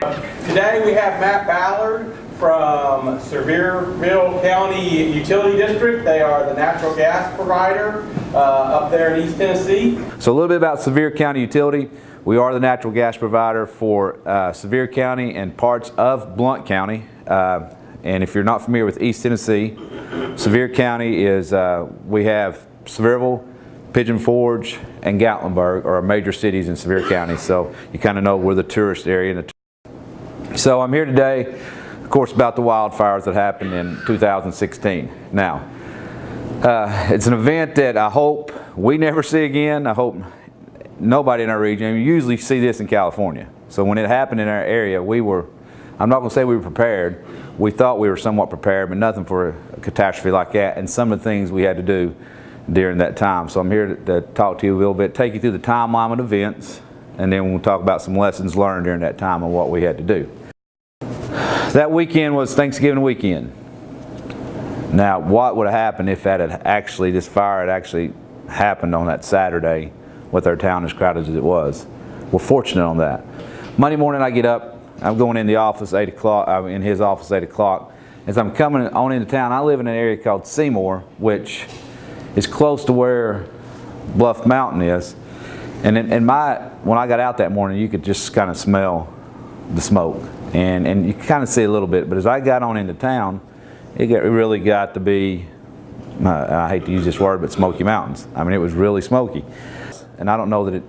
Today we have Matt Ballard from Sevierville County Utility District. They are the natural gas provider up there in East Tennessee. So a little bit about Sevier County Utility. We are the natural gas provider for Sevier County and parts of Blount County. And if you're not familiar with East Tennessee, Sevier County is, we have Sevierville, Pigeon Forge, and Gatlinburg are our major cities in Sevier County. So you kind of know we're the tourist area. So I'm here today, of course, about the wildfires that happened in 2016. Now, it's an event that I hope we never see again. I hope nobody in our region. We usually see this in California. So when it happened in our area, we were, I'm not going to say we were prepared. We thought we were somewhat prepared, but nothing for a catastrophe like that, and some of the things we had to do during that time. So I'm here to talk to you a little bit, take you through the timeline of events, and then we'll talk about some lessons learned during that time and what we had to do. That weekend was Thanksgiving weekend. Now, what would have happened if that had actually, this fire had actually happened on that Saturday with our town as crowded as it was? We're fortunate on that. Monday morning I get up, I'm going in the office 8 o'clock, I'm in his office 8 o'clock. As I'm coming on into town, I live in an area called Seymour, which is close to where Bluff Mountain is. And when I got out that morning, you could just kind of smell the smoke. And you kind of see a little bit, but as I got on into town, it really got to be, I hate to use this word, but Smoky Mountains. I mean, it was really smoky. And I don't know that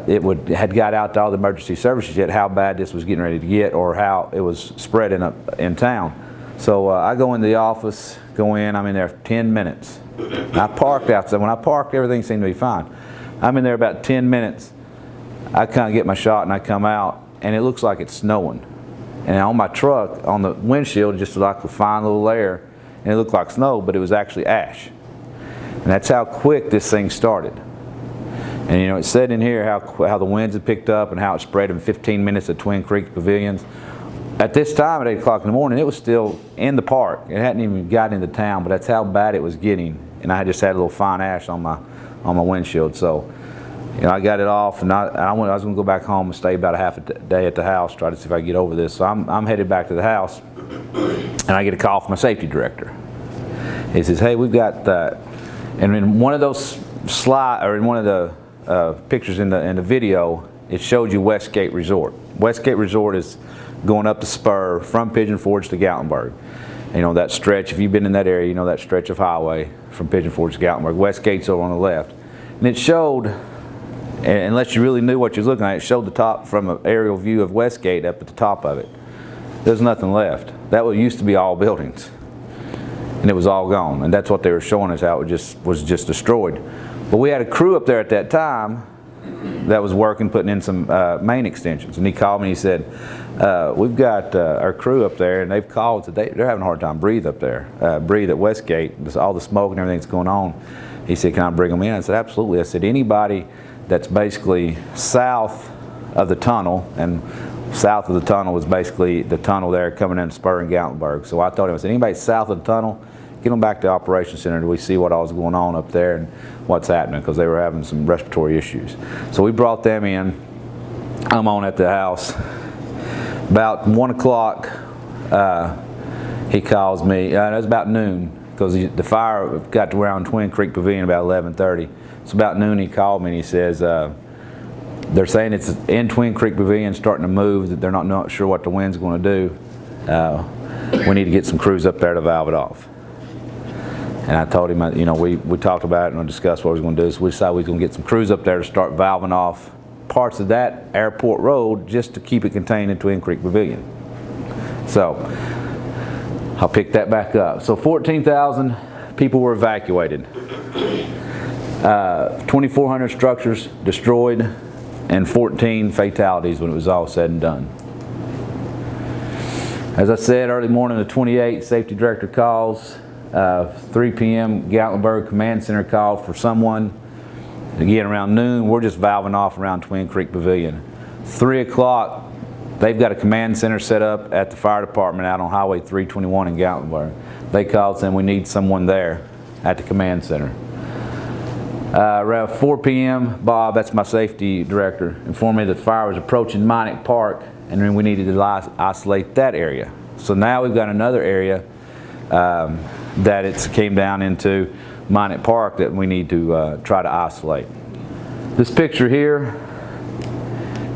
it had got out to all the emergency services yet, how bad this was getting ready to get, or how it was spreading up in town. So I go into the office, I'm in there for 10 minutes. I parked outside. When I parked, everything seemed to be fine. I'm in there about 10 minutes. I kind of get my shot and I come out, and it looks like it's snowing. And on my truck, on the windshield, just like a fine little layer, and it looked like snow, but it was actually ash. And that's how quick this thing started. And you know, it said in here how the winds had picked up and how it spread in 15 minutes at Twin Creek Pavilions. At this time, at 8 o'clock in the morning, it was still in the park. It hadn't even gotten into town, but that's how bad it was getting. And I just had a little fine ash on my windshield. So, you know, I got it off, and I was going to go back home and stay about a half a day at the house, try to see if I could get over this. So I'm headed back to the house, and I get a call from my safety director. He says, "Hey, we've got that." And in one of those in one of the pictures in the video, it showed you Westgate Resort. Westgate Resort is going up the spur from Pigeon Forge to Gatlinburg. You know that stretch, if you've been in that area, you know that stretch of highway from Pigeon Forge to Gatlinburg. Westgate's over on the left. And it showed, unless you really knew what you were looking at, it showed the top from an aerial view of Westgate up at the top of it. There's nothing left. That used to be all buildings. And it was all gone. And that's what they were showing us, how it was just destroyed. But we had a crew up there at that time that was working, putting in some main extensions. And he called me and he said, we've got our crew up there, and they've called today. They're having a hard time breathe up there, breathe at Westgate. All the smoke and everything that's going on. He said, can I bring them in? I said, absolutely. I said, anybody that's basically south of the tunnel, and south of the tunnel was basically the tunnel there coming in Spur and Gatlinburg. So I told him, I said, anybody south of the tunnel, get them back to the operations center. We see what all was going on up there and what's happening, because they were having some respiratory issues. So we brought them in. I'm on at the house. About 1 o'clock, he calls me. It was about noon, because the fire got to around Twin Creek Pavilion about 11:30. So about noon he called me and he says, they're saying it's in Twin Creek Pavilion starting to move, that they're not sure what the wind's going to do. We need to get some crews up there to valve it off. And I told him, you know, we talked about it and discussed what we were going to do. So we decided we were going to get some crews up there to start valving off parts of that airport road just to keep it contained in Twin Creek Pavilion. So I'll pick that back up. So 14,000 people were evacuated. 2,400 structures destroyed, and 14 fatalities when it was all said and done. As I said, early morning of the 28th, safety director calls. 3 p.m. Gatlinburg Command Center called for someone. Again, around noon, we're just valving off around Twin Creek Pavilion. 3 o'clock, they've got a command center set up at the fire department out on Highway 321 in Gatlinburg. They called saying we need someone there at the command center. Around 4 p.m., Bob, that's my safety director, informed me that the fire was approaching Minot Park and then we needed to isolate that area. So now we've got another area that it's came down into Minot Park that we need to try to isolate. This picture here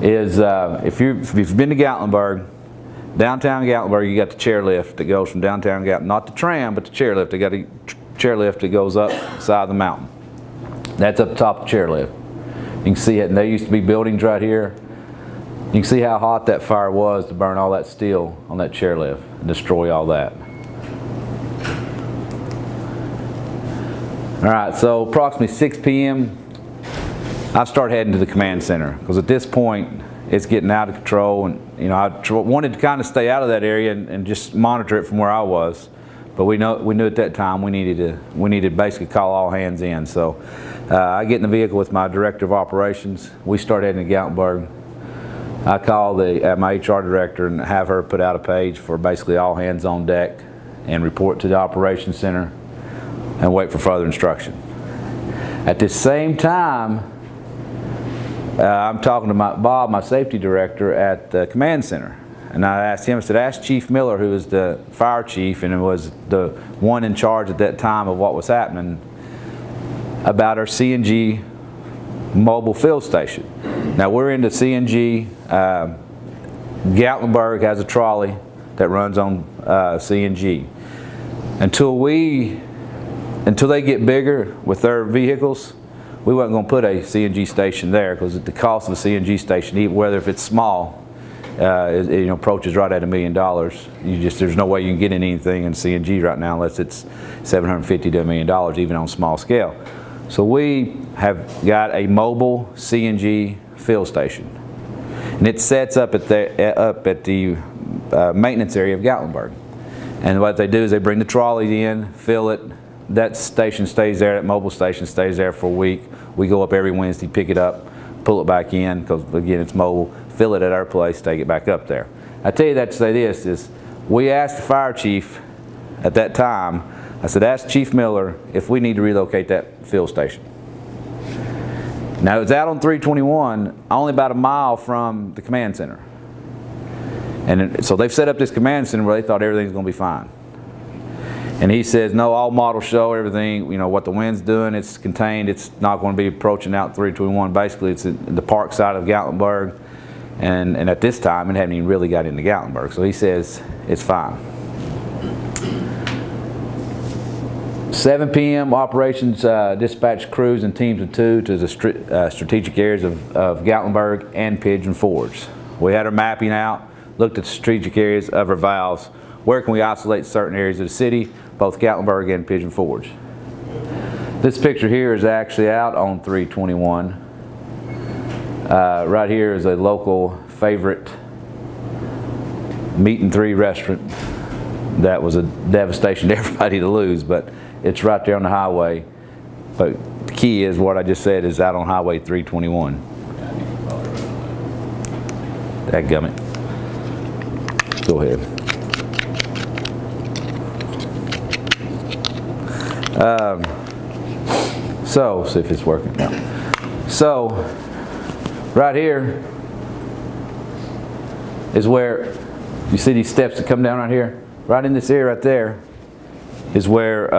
is, if you've been to Gatlinburg, downtown Gatlinburg, you got the chairlift that goes from downtown Gatlinburg, not the tram, but the chairlift. They got a chairlift that goes up the side of the mountain. That's up top of the chairlift. You can see it, and there used to be buildings right here. You can see how hot that fire was to burn all that steel on that chairlift and destroy all that. All right, so approximately 6 p.m., I start heading to the command center because at this point it's getting out of control, and I wanted to kind of stay out of that area and just monitor it from where I was, but we knew at that time we needed to basically call all hands in. So I get in the vehicle with my director of operations. We start heading to Gatlinburg. I call my HR director and have her put out a page for basically all hands on deck and report to the operations center and wait for further instruction. At the same time, I'm talking to Bob, my safety director at the command center, and I asked him, I said, ask Chief Miller, who is the fire chief and was the one in charge at that time of what was happening, about our CNG mobile field station. Now we're into CNG. Gatlinburg has a trolley that runs on CNG. Until they get bigger with their vehicles, we weren't going to put a CNG station there because the cost of a CNG station, even whether if it's small, it approaches right at $1 million. There's no way you can get anything in CNG right now unless it's $750 to $1 million, even on small scale. So we have got a mobile CNG fill station, and it sets up at the maintenance area of Gatlinburg. And what they do is they bring the trolley in, fill it. That station stays there, that mobile station stays there for a week. We go up every Wednesday, pick it up, pull it back in, because again, it's mobile, fill it at our place, take it back up there. I tell you that to say this, is we asked the fire chief at that time, I said, ask Chief Miller if we need to relocate that fill station. Now it's out on 321, only about a mile from the command center. And so they've set up this command center where they thought everything's going to be fine. And he says, no, all models show everything, what the wind's doing, it's contained, it's not going to be approaching out 321. Basically, it's in the park side of Gatlinburg, and at this time, it hadn't even really got into Gatlinburg. So he says, it's fine. 7 p.m. operations dispatch crews in teams of 2 to the strategic areas of Gatlinburg and Pigeon Forge. We had our mapping out, looked at the strategic areas of our valves. Where can we isolate certain areas of the city, both Gatlinburg and Pigeon Forge. This picture here is actually out on 321. Right here is a local favorite meat and three restaurant that was a devastation to everybody to lose, but it's right there on the highway. But the key is what I just said is out on Highway 321. Dadgummit. Go ahead. So, see if it's working now. So, right here is where, you see these steps that come down right here? Right in this area right there is where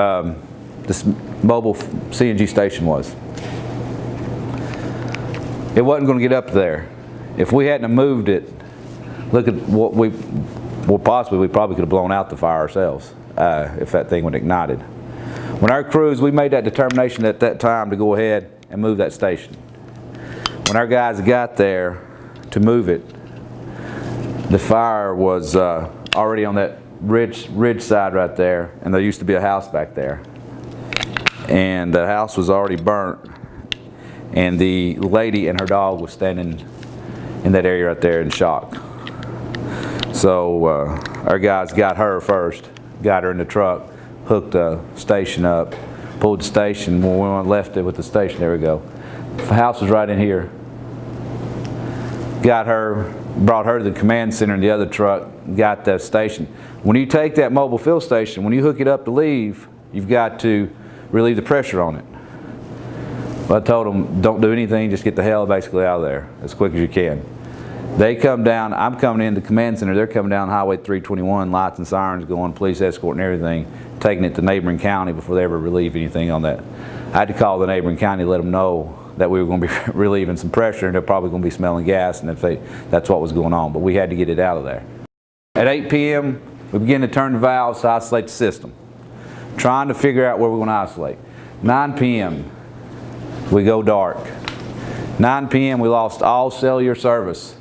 this mobile CNG station was. It wasn't going to get up there. If we hadn't moved it, look at what we probably could have blown out the fire ourselves if that thing would have ignited. When our crews, we made that determination at that time to go ahead and move that station. When our guys got there to move it, the fire was already on that ridge side right there, and there used to be a house back there. And the house was already burnt, and the lady and her dog was standing in that area right there in shock. So our guys got her first, got her in the truck, hooked the station up, pulled the station. When we left it with the station, there we go. The house was right in here. Got her, brought her to the command center in the other truck, got the station. When you take that mobile fill station, when you hook it up to leave, you've got to relieve the pressure on it. But I told them, don't do anything, just get the hell basically out of there as quick as you can. They come down, I'm coming in the command center, they're coming down Highway 321, lights and sirens going, police escort and everything, taking it to neighboring county before they ever relieve anything on that. I had to call the neighboring county to let them know that we were going to be relieving some pressure and they're probably going to be smelling gas, and that's what was going on. But we had to get it out of there. At 8 p.m., we begin to turn the valves to isolate the system, trying to figure out where we're going to isolate. 9 p.m., we go dark. 9 p.m., we lost all cellular service,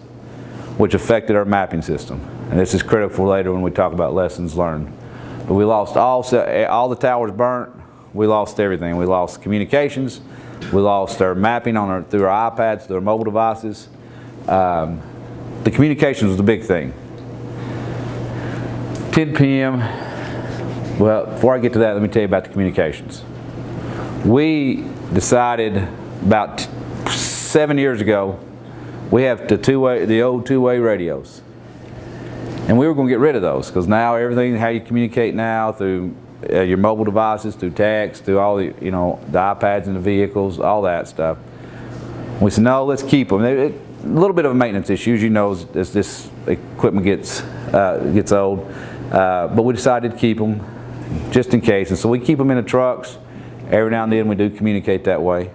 which affected our mapping system. And this is critical for later when we talk about lessons learned. But we lost all the towers burnt. We lost everything. We lost communications. We lost our mapping through our iPads, through our mobile devices. The communications was the big thing. 10 p.m., well, before I get to that, let me tell you about the communications. We decided about 7 years ago, we have the old two-way radios. And we were going to get rid of those because now everything, how you communicate now through your mobile devices, through text, through all the, the iPads in the vehicles, all that stuff. We said, no, let's keep them. A little bit of a maintenance issue, as you know, as this equipment gets old. But we decided to keep them just in case. And so we keep them in the trucks. Every now and then we do communicate that way.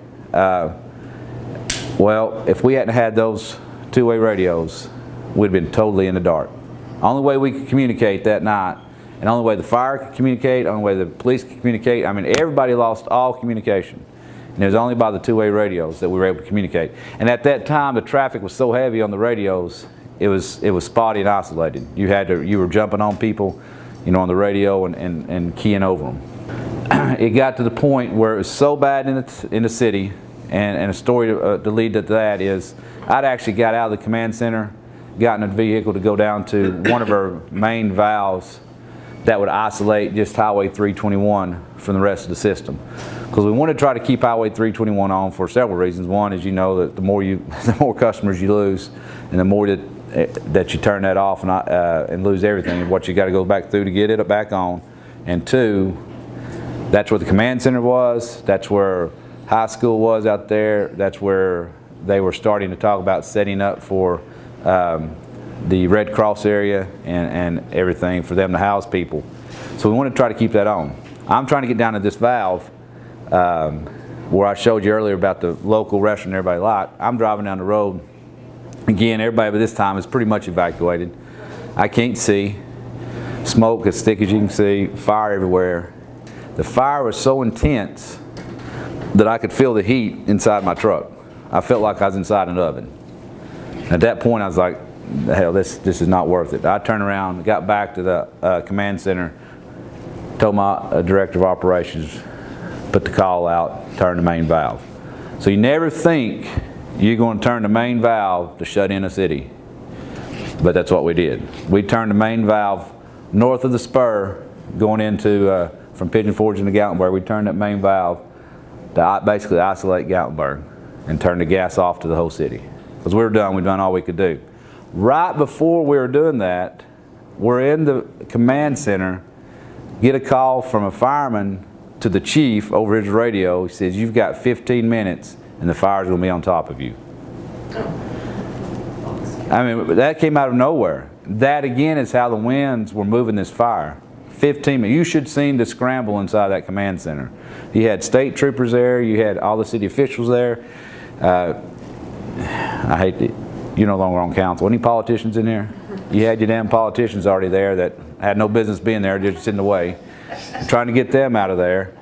Well, if we hadn't had those two-way radios, we'd been totally in the dark. Only way we could communicate that night, and only way the fire could communicate, only way the police could communicate, I mean, everybody lost all communication. And it was only by the two-way radios that we were able to communicate. And at that time, the traffic was so heavy on the radios, it was spotty and isolated. You were jumping on people, on the radio and keying over them. It got to the point where it was so bad in the city, and a story to lead to that is, I'd actually got out of the command center, got in a vehicle to go down to one of our main valves that would isolate just Highway 321 from the rest of the system. Because we want to try to keep Highway 321 on for several reasons. one is, that the more customers you lose, and the more that you turn that off and lose everything, what you got to go back through to get it back on. And two, that's where the command center was, that's where high school was out there, that's where they were starting to talk about setting up for the Red Cross area and everything for them to house people. So we want to try to keep that on. I'm trying to get down to this valve where I showed you earlier about the local restaurant everybody liked. I'm driving down the road. Again, everybody by this time is pretty much evacuated. I can't see. Smoke as thick as you can see. Fire everywhere. The fire was so intense that I could feel the heat inside my truck. I felt like I was inside an oven. At that point, I was like, hell, this is not worth it. I turned around, got back to the command center, told my director of operations, put the call out, turn the main valve. So you never think you're going to turn the main valve to shut in a city. But that's what we did. We turned the main valve north of the spur, going into, from Pigeon Forge into Gatlinburg. We turned that main valve to basically isolate Gatlinburg and turn the gas off to the whole city. Because we were done, we'd done all we could do. Right before we were doing that, we're in the command center, get a call from a fireman to the chief over his radio. He says, you've got 15 minutes and the fire's going to be on top of you. I mean, that came out of nowhere. That again is how the winds were moving this fire. 15 minutes. You should have seen the scramble inside that command center. You had state troopers there, you had all the city officials there. I hate that you're no longer on council. Any politicians in here? You had your damn politicians already there that had no business being there, just in the way. Trying to get them out of there.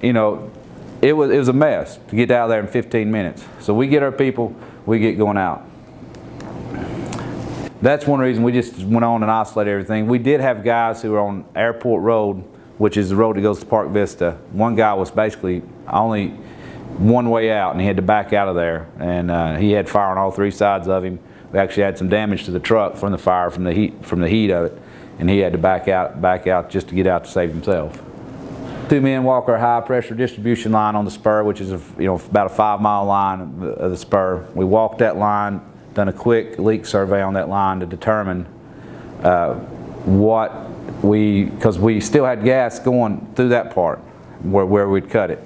It was a mess to get out of there in 15 minutes. So we get our people, we get going out. That's one reason we just went on and isolated everything. We did have guys who were on Airport Road, which is the road that goes to Park Vista. One guy was basically only one way out, and he had to back out of there. And he had fire on all three sides of him. We actually had some damage to the truck from the fire, from the heat of it, and he had to back out just to get out to save himself. Two men walk our high pressure distribution line on the spur, which is about a 5-mile line of the spur. We walked that line, done a quick leak survey on that line to determine because we still had gas going through that part where we'd cut it.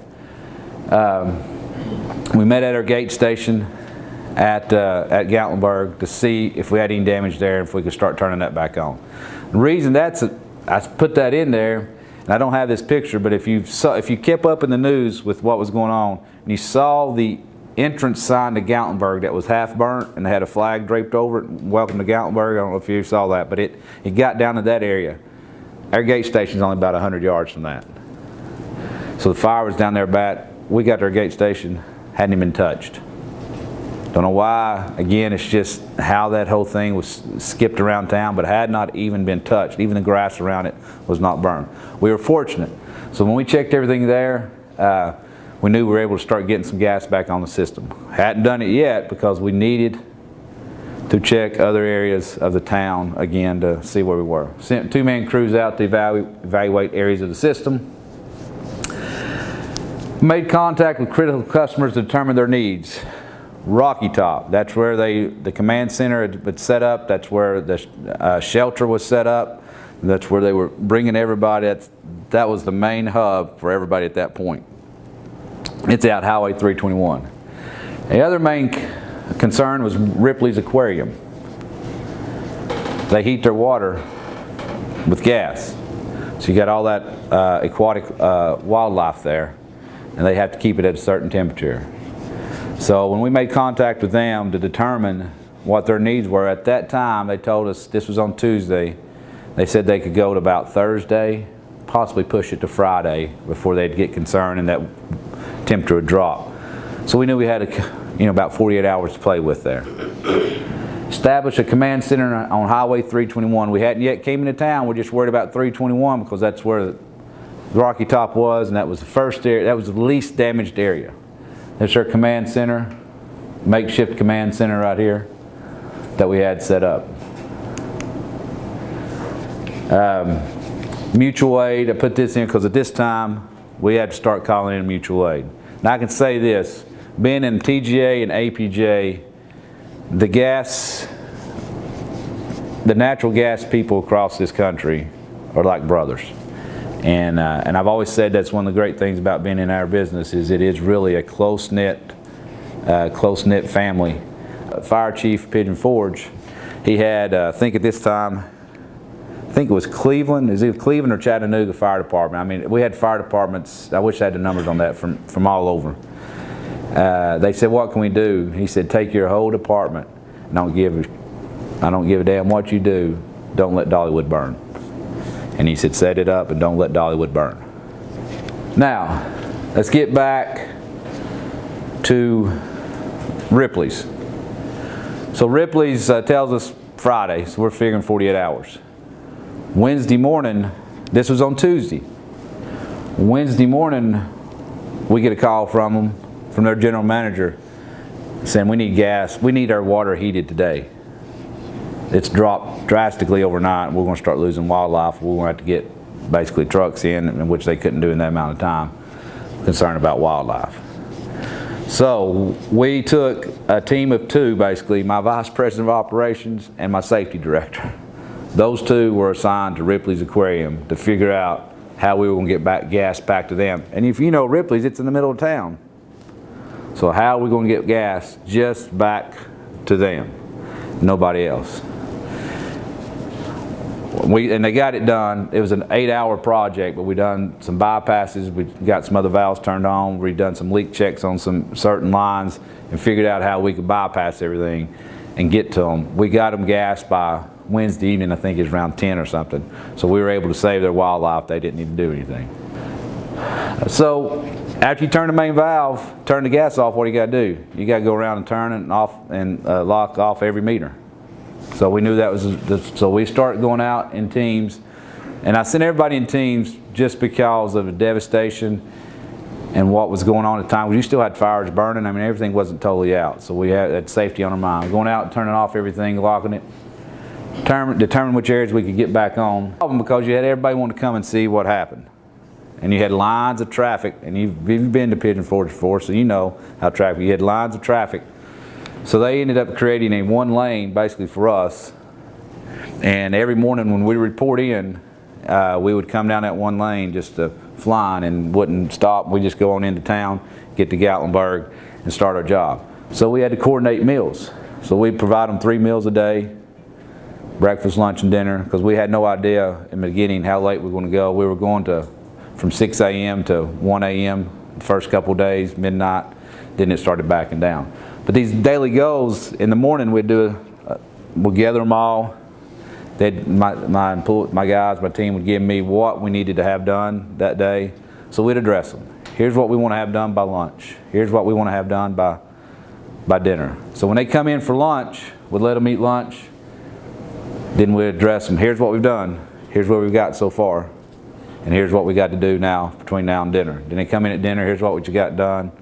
We met at our gate station. at Gatlinburg to see if we had any damage there and if we could start turning that back on. The reason I put that in there, and I don't have this picture, but if you kept up in the news with what was going on and you saw the entrance sign to Gatlinburg that was half burnt and had a flag draped over it, welcome to Gatlinburg, I don't know if you saw that, but it got down to that area. Our gate station's only about 100 yards from that. So the fire was down there about, we got to our gate station, hadn't even been touched. Don't know why. Again, it's just how that whole thing was skipped around town, but had not even been touched. Even the grass around it was not burned. We were fortunate. So when we checked everything there, we knew we were able to start getting some gas back on the system. Hadn't done it yet because we needed to check other areas of the town again to see where we were. Sent 2-man crews out to evaluate areas of the system. Made contact with critical customers to determine their needs. Rocky Top, that's where the command center had been set up, that's where the shelter was set up, that's where they were bringing everybody. That was the main hub for everybody at that point. It's out Highway 321. The other main concern was Ripley's Aquarium. They heat their water with gas. So you got all that aquatic wildlife there, and they have to keep it at a certain temperature. So when we made contact with them to determine what their needs were, at that time they told us, this was on Tuesday, they said they could go to about Thursday, possibly push it to Friday before they'd get concerned and that temperature would drop. So we knew we had about 48 hours to play with there. Established a command center on Highway 321. We hadn't yet came into town, we're just worried about 321 because that's where the Rocky Top was, and that was the first area, that was the least damaged area. There's our command center, makeshift command center right here that we had set up. Mutual aid, I put this in because at this time we had to start calling in mutual aid. Now I can say this, being in TGA and APJ, the natural gas people across this country are like brothers. And I've always said that's one of the great things about being in our business is it is really a close-knit family. Fire Chief Pigeon Forge, he had, I think at this time, I think it was Cleveland, is it Cleveland or Chattanooga Fire Department? I mean, we had fire departments, I wish I had the numbers on that, from all over. They said, what can we do? He said, take your whole department, I don't give a damn what you do, don't let Dollywood burn. And he said, set it up and don't let Dollywood burn. Now, let's get back to Ripley's. So Ripley's tells us Friday, so we're figuring 48 hours. Wednesday morning, this was on Tuesday. Wednesday morning, we get a call from them, from their general manager, saying we need gas, we need our water heated today. It's dropped drastically overnight. We're going to start losing wildlife. We're going to have to get basically trucks in, which they couldn't do in that amount of time, concerned about wildlife. So we took a team of 2, basically, my vice president of operations and my safety director. Those 2 were assigned to Ripley's Aquarium to figure out how we were going to get gas back to them. And if you know Ripley's, it's in the middle of town. So how are we going to get gas just back to them? Nobody else. And they got it done. It was an 8-hour project, but we done some bypasses. We got some other valves turned on. We done some leak checks on some certain lines and figured out how we could bypass everything and get to them. We got them gas by Wednesday evening, I think it was around 10 or something. So we were able to save their wildlife. They didn't need to do anything. So after you turn the main valve, turn the gas off, what do you got to do? You got to go around and turn it off and lock off every meter. So we knew that was, so we started going out in teams, and I sent everybody in teams just because of the devastation and what was going on at the time. You still had fires burning. I mean, everything wasn't totally out, so we had that safety on our mind. Going out, turning off everything, locking it, determine which areas we could get back on. Because you had everybody want to come and see what happened. And you had lines of traffic, and you've been to Pigeon Forge before, so you know how traffic, you had lines of traffic. So they ended up creating a 1 lane basically for us. And every morning when we report in, we would come down that 1 lane just to flying and wouldn't stop. We just go on into town, get to Gatlinburg, and start our job. So we had to coordinate meals. So we provide them 3 meals a day, breakfast, lunch, and dinner, because we had no idea in the beginning how late we were going to go. We were going to from 6 a.m. to 1 a.m. the first couple of days, midnight, then it started backing down. But these daily goals, in the morning we'd gather them all. My guys, my team would give me what we needed to have done that day. So we'd address them. Here's what we want to have done by lunch. Here's what we want to have done by dinner. So when they come in for lunch, we'd let them eat lunch. Then we'd address them. Here's what we've done. Here's what we've got so far. And here's what we got to do now between now and dinner. Then they come in at dinner. Here's what we got done.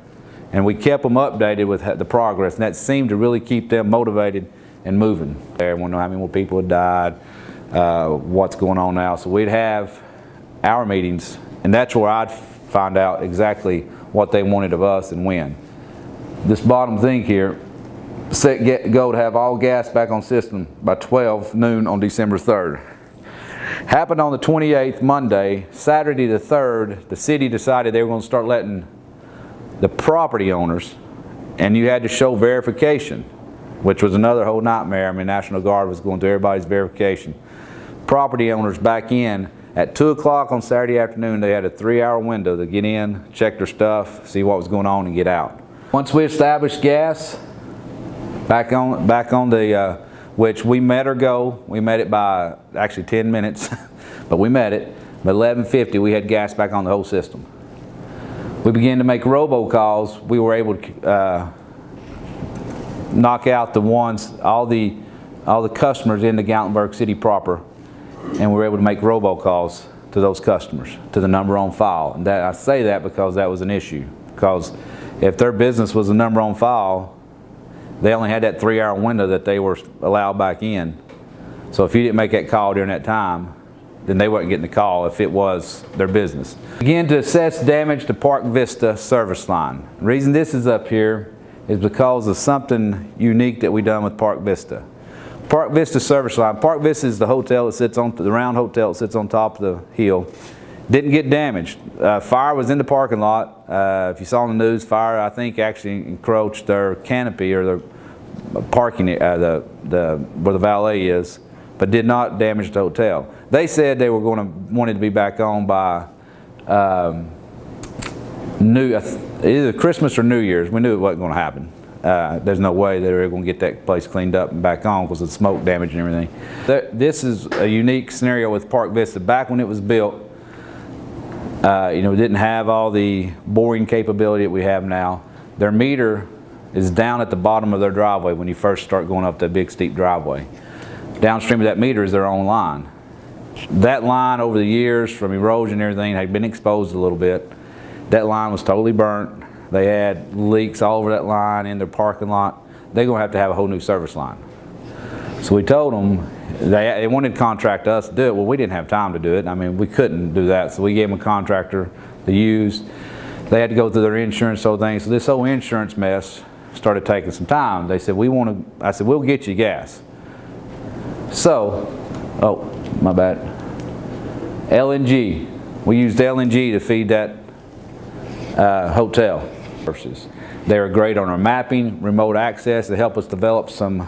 And we kept them updated with the progress. And that seemed to really keep them motivated and moving. Everyone knew how many more people had died, what's going on now. So we'd have our meetings. And that's where I'd find out exactly what they wanted of us and when. This bottom thing here, go to have all gas back on system by 12 noon on December 3rd. Happened on the 28th, Monday. Saturday the 3rd, the city decided they were going to start letting the property owners, and you had to show verification, which was another whole nightmare. I mean, National Guard was going through everybody's verification. Property owners back in at 2 o'clock on Saturday afternoon. They had a 3-hour window to get in, check their stuff, see what was going on, and get out. Once we established gas, back on the, which we met our goal. We met it by actually 10 minutes, but we met it. By 11:50, we had gas back on the whole system. We began to make robocalls. We were able to knock out all the customers in the Gatlinburg City proper, and we were able to make robocalls to those customers, to the number on file. And I say that because that was an issue. Because if their business was the number on file, they only had that 3-hour window that they were allowed back in. So if you didn't make that call during that time, then they weren't getting the call if it was their business. Begin to assess damage to Park Vista service line. The reason this is up here is because of something unique that we done with Park Vista. Park Vista service line. Park Vista is the hotel that sits on the round hotel that sits on top of the hill. Didn't get damaged. Fire was in the parking lot. If you saw on the news, fire I think actually encroached their canopy or their parking, where the valet is, but did not damage the hotel. They said they were wanted to be back on by either Christmas or New Year's. We knew it wasn't going to happen. There's no way they were going to get that place cleaned up and back on because of the smoke damage and everything. This is a unique scenario with Park Vista. Back when it was built, we didn't have all the boring capability that we have now. Their meter is down at the bottom of their driveway when you first start going up that big steep driveway. Downstream of that meter is their own line. That line over the years from erosion and everything had been exposed a little bit. That line was totally burnt. They had leaks all over that line in their parking lot. They're going to have a whole new service line. So we told them, they wanted to contract us to do it. Well, we didn't have time to do it. I mean, we couldn't do that. So we gave them a contractor to use. They had to go through their insurance, whole thing. So this whole insurance mess started taking some time. They said, I said, we'll get you gas. So, oh, my bad. LNG. We used LNG to feed that hotel. They were great on our mapping, remote access. They help us develop some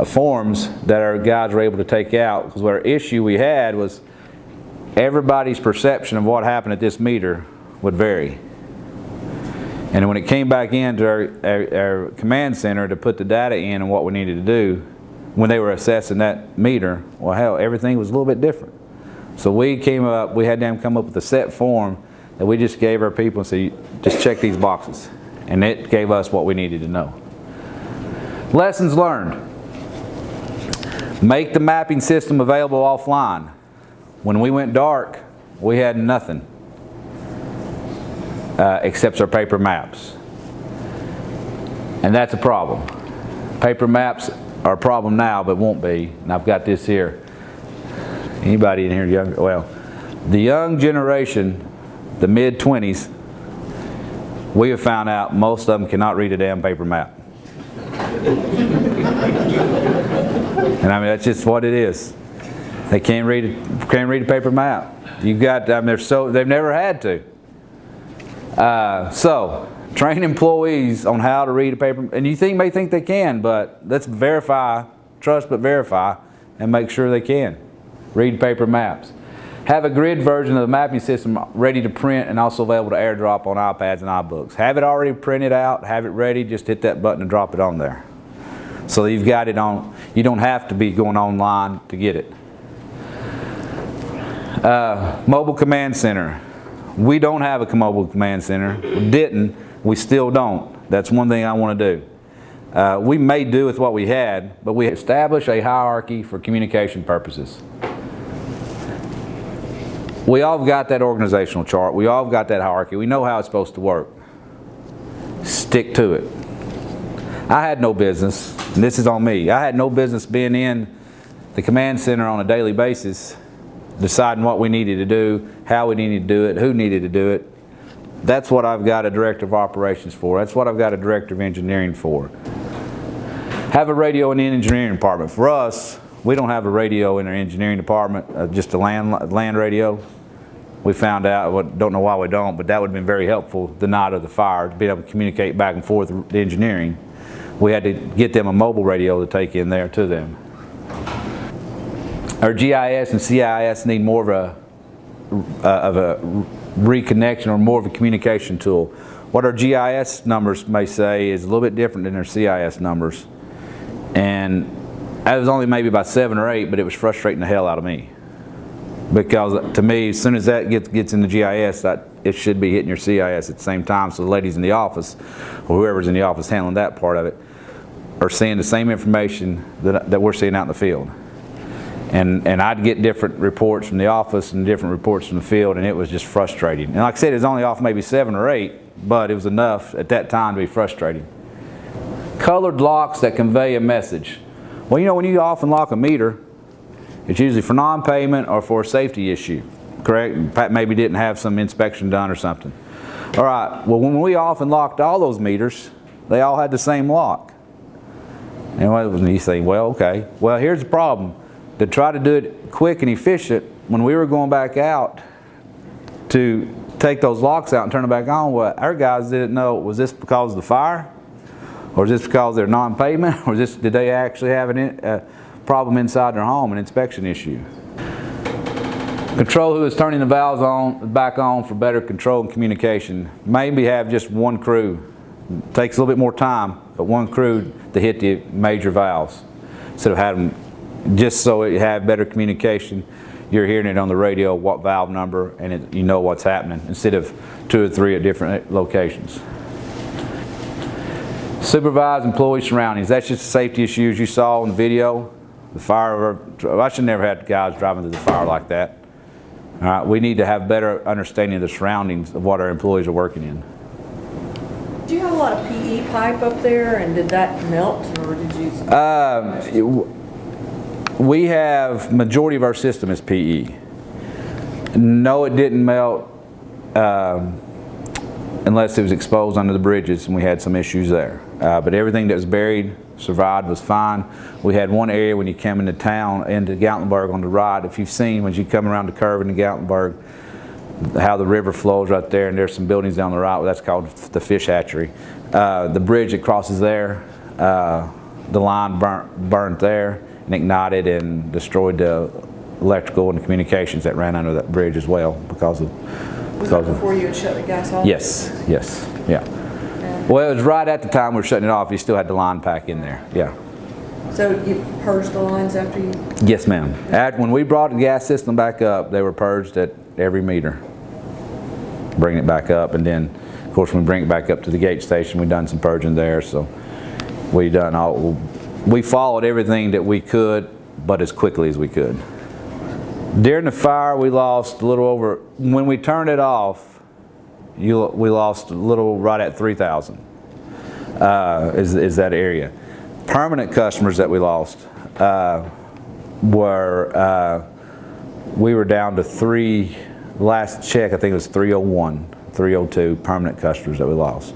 forms that our guys were able to take out. Because our issue we had was everybody's perception of what happened at this meter would vary. And when it came back into our command center to put the data in and what we needed to do, when they were assessing that meter, well, hell, everything was a little bit different. So we had them come up with a set form that we just gave our people and said, just check these boxes. And it gave us what we needed to know. Lessons learned. Make the mapping system available offline. When we went dark, we had nothing except our paper maps. And that's a problem. Paper maps are a problem now, but won't be. And I've got this here. Anybody in here younger? Well, the young generation, the mid-20s, we have found out most of them cannot read a damn paper map. And I mean, that's just what it is. They can't read a paper map. You've got, they've never had to. So, train employees on how to read a paper, and you may think they can, but let's verify, trust but verify, and make sure they can. Read paper maps. Have a grid version of the mapping system ready to print and also available to airdrop on iPads and iBooks. Have it already printed out, have it ready, just hit that button and drop it on there. So you've got it on, you don't have to be going online to get it. Mobile command center. We don't have a mobile command center. We didn't, we still don't. That's one thing I want to do. We may do with what we had, but we establish a hierarchy for communication purposes. We all got that organizational chart. We all got that hierarchy. We know how it's supposed to work. Stick to it. I had no business, and this is on me, I had no business being in the command center on a daily basis, deciding what we needed to do, how we needed to do it, who needed to do it. That's what I've got a director of operations for. That's what I've got a director of engineering for. Have a radio in the engineering department. For us, we don't have a radio in our engineering department, just a land radio. We found out, don't know why we don't, but that would have been very helpful the night of the fire, to be able to communicate back and forth with the engineering. We had to get them a mobile radio to take in there to them. Our GIS and CIS need more of a reconnection or more of a communication tool. What our GIS numbers may say is a little bit different than our CIS numbers. And that was only maybe about 7 or 8, but it was frustrating the hell out of me. Because to me, as soon as that gets in the GIS, it should be hitting your CIS at the same time, so the ladies in the office, or whoever's in the office handling that part of it, are seeing the same information that we're seeing out in the field. And I'd get different reports from the office and different reports from the field, and it was just frustrating. And like I said, it was only off maybe 7 or 8, but it was enough at that time to be frustrating. Colored locks that convey a message. Well, you know, when you off and lock a meter, it's usually for non-payment or for a safety issue, correct? Maybe didn't have some inspection done or something. All right, well, when we off and locked all those meters, they all had the same lock. And you say, well, okay. Well, here's the problem. To try to do it quick and efficient, when we were going back out to take those locks out and turn them back on, well, our guys didn't know, was this because of the fire? Or is this because they're non-payment? Or did they actually have a problem inside their home, an inspection issue? Control who is turning the valves back on for better control and communication. Maybe have just one crew. It takes a little bit more time, but one crew to hit the major valves. Instead of having, just so you have better communication, you're hearing it on the radio, what valve number, and you know what's happening, instead of 2 or 3 at different locations. Supervise employee surroundings. That's just the safety issues you saw in the video. The fire, I should never have guys driving through the fire like that. All right, we need to have better understanding of the surroundings of what our employees are working in. Do you have a lot of PE pipe up there, and did that melt, or did you? We have, majority of our system is PE. No, it didn't melt unless it was exposed under the bridges, and we had some issues there. But everything that was buried, survived, was fine. We had one area when you came into town, into Gatlinburg on the right, if you've seen when you come around the curve into Gatlinburg, how the river flows right there, and there's some buildings down the right, that's called the fish hatchery. The bridge that crosses there, the line burnt there and ignited and destroyed the electrical and the communications that ran under that bridge as well because of. Was that before you had shut the gas off? Yes, yeah. Well, it was right at the time we were shutting it off. You still had the line pack in there, yeah. So you purged the lines after you? Yes, ma'am. When we brought the gas system back up, they were purged at every meter. Bring it back up, and then, of course, when we bring it back up to the gate station, we done some purging there. So we followed everything that we could, but as quickly as we could. During the fire, we lost a little over, when we turned it off, we lost a little right at 3,000 is that area. Permanent customers that we lost we were down to 3, last check I think it was 301, 302 permanent customers that we lost.